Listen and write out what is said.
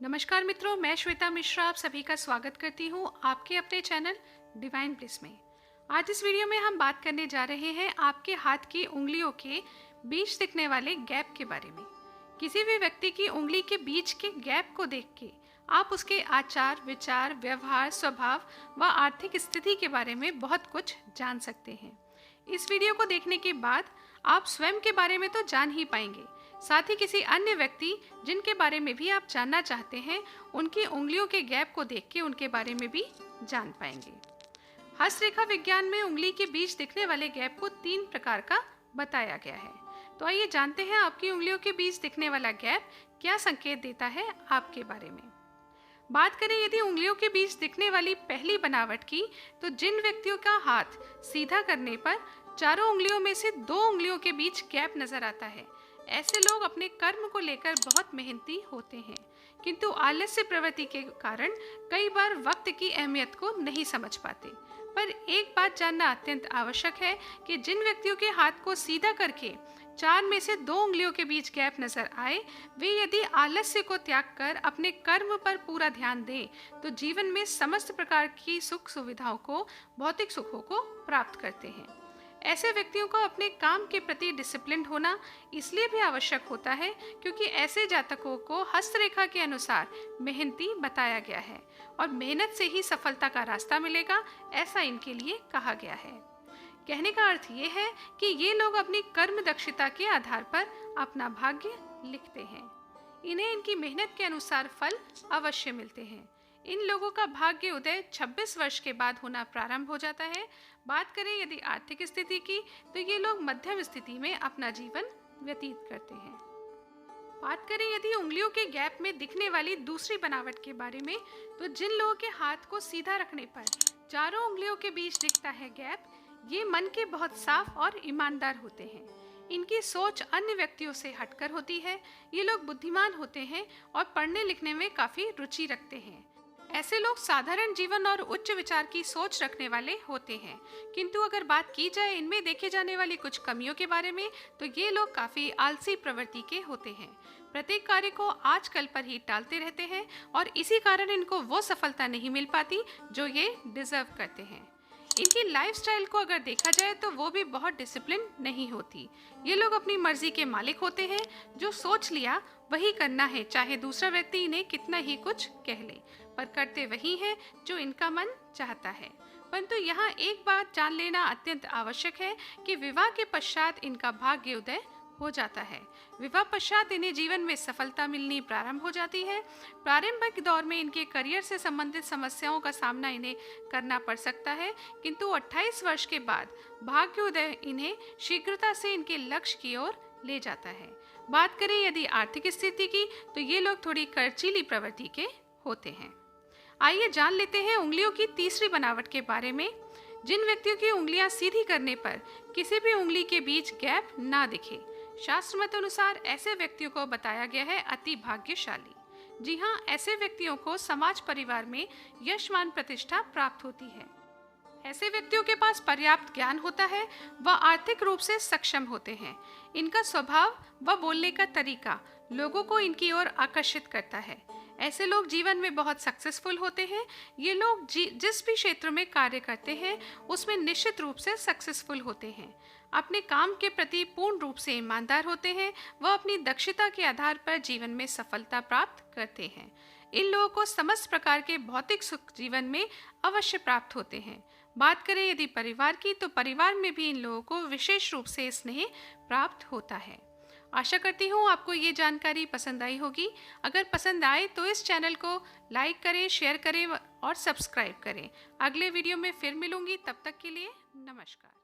नमस्कार मित्रों, मैं श्वेता मिश्रा आप सभी का स्वागत करती हूँ आपके अपने चैनल डिवाइन ब्लिस में। आज इस वीडियो में हम बात करने जा रहे हैं आपके हाथ की उंगलियों के बीच दिखने वाले गैप के बारे में। किसी भी व्यक्ति की उंगली के बीच के गैप को देख के आप उसके आचार, विचार, व्यवहार, स्वभाव व आर्थिक स्थिति के बारे में बहुत कुछ जान सकते हैं। इस वीडियो को देखने के बाद आप स्वयं के बारे में तो जान ही पाएंगे, साथ ही किसी अन्य व्यक्ति जिनके बारे में भी आप जानना चाहते हैं उनकी उंगलियों के गैप को देख के उनके बारे में भी जान पाएंगे। हस्तरेखा विज्ञान में उंगली के बीच दिखने वाले गैप को 3 प्रकार का बताया गया है। तो आइए जानते हैं आपकी उंगलियों के बीच दिखने वाला गैप क्या संकेत देता है आपके बारे में। बात करें यदि उंगलियों के बीच दिखने वाली पहली बनावट की, तो जिन व्यक्तियों का हाथ सीधा करने पर चारों उंगलियों में से 2 उंगलियों के बीच गैप नजर आता है, ऐसे लोग अपने कर्म को लेकर बहुत मेहनती होते हैं, किंतु आलस्य प्रवृत्ति के कारण कई बार वक्त की अहमियत को नहीं समझ पाते। पर एक बात जानना अत्यंत आवश्यक है कि जिन व्यक्तियों के हाथ को सीधा करके 4 में से 2 उंगलियों के बीच गैप नजर आए, वे यदि आलस्य को त्याग कर अपने कर्म पर पूरा ध्यान दें तो जीवन में समस्त प्रकार की सुख सुविधाओं को, भौतिक सुखों को प्राप्त करते हैं। ऐसे व्यक्तियों को अपने काम के प्रति डिसिप्लिन होना इसलिए भी आवश्यक होता है क्योंकि ऐसे जातकों को हस्तरेखा के अनुसार मेहनती बताया गया है और मेहनत से ही सफलता का रास्ता मिलेगा, ऐसा इनके लिए कहा गया है। कहने का अर्थ ये है कि ये लोग अपनी कर्म दक्षता के आधार पर अपना भाग्य लिखते हैं। इन्हें इनकी मेहनत के अनुसार फल अवश्य मिलते हैं। इन लोगों का भाग्य उदय 26 वर्ष के बाद होना प्रारंभ हो जाता है। बात करें यदि आर्थिक स्थिति की, तो ये लोग मध्यम स्थिति में अपना जीवन व्यतीत करते हैं। बात करें यदि उंगलियों के गैप में दिखने वाली दूसरी बनावट के बारे में, तो जिन लोगों के हाथ को सीधा रखने पर चारों उंगलियों के बीच दिखता है गैप, ये मन के बहुत साफ और ईमानदार होते हैं। इनकी सोच अन्य व्यक्तियों से हटकर होती है। ये लोग बुद्धिमान होते हैं और पढ़ने लिखने में काफी रुचि रखते हैं। ऐसे लोग साधारण जीवन और उच्च विचार की सोच रखने वाले होते हैं, किंतु अगर बात की जाए इनमें देखे जाने वाली कुछ कमियों के बारे में, तो ये लोग काफी आलसी प्रवृत्ति के होते हैं। प्रत्येक कार्य को आजकल पर ही टालते रहते हैं और इसी कारण इनको वो सफलता नहीं मिल पाती जो ये डिजर्व करते हैं। इनकी लाइफस्टाइल को अगर देखा जाए तो वो भी बहुत डिसिप्लिन नहीं होती। ये लोग अपनी मर्जी के मालिक होते हैं, जो सोच लिया वही करना है, चाहे दूसरा व्यक्ति इन्हें कितना ही कुछ कह ले, पर करते वही हैं जो इनका मन चाहता है। परंतु यहाँ एक बात जान लेना अत्यंत आवश्यक है कि विवाह के पश्चात इनका भाग्य उदय हो जाता है। विवाह पश्चात इन्हें जीवन में सफलता मिलनी प्रारंभ हो जाती है। प्रारंभिक दौर में इनके करियर से संबंधित समस्याओं का सामना इन्हें करना पड़ सकता है, किंतु 28 वर्ष के बाद भाग्योदय इन्हें शीघ्रता से इनके लक्ष्य की ओर ले जाता है। बात करें यदि आर्थिक स्थिति की, तो ये लोग थोड़ी खर्चीली प्रवृत्ति के होते हैं। आइए जान लेते हैं उंगलियों की तीसरी बनावट के बारे में। जिन व्यक्तियों की उंगलियां सीधी करने पर किसी भी उंगली के बीच गैप ना दिखे, शास्त्र मत अनुसार ऐसे व्यक्तियों को बताया गया है अति भाग्यशाली। जी हाँ, ऐसे व्यक्तियों को समाज परिवार में यश मान प्रतिष्ठा प्राप्त होती है। ऐसे व्यक्तियों के पास पर्याप्त ज्ञान होता है, वह आर्थिक रूप से सक्षम होते हैं। इनका स्वभाव व बोलने का तरीका लोगों को इनकी ओर आकर्षित करता है। ऐसे लोग जीवन में बहुत सक्सेसफुल होते हैं। ये लोग जिस भी क्षेत्र में कार्य करते हैं उसमें निश्चित रूप से सक्सेसफुल होते हैं। अपने काम के प्रति पूर्ण रूप से ईमानदार होते हैं। वह अपनी दक्षता के आधार पर जीवन में सफलता प्राप्त करते हैं। इन लोगों को समस्त प्रकार के भौतिक सुख जीवन में अवश्य प्राप्त होते हैं। बात करें यदि परिवार की, तो परिवार में भी इन लोगों को विशेष रूप से स्नेह प्राप्त होता है। आशा करती हूँ आपको ये जानकारी पसंद आई होगी। अगर पसंद आए तो इस चैनल को लाइक करें, शेयर करें और सब्सक्राइब करें। अगले वीडियो में फिर मिलूंगी, तब तक के लिए नमस्कार।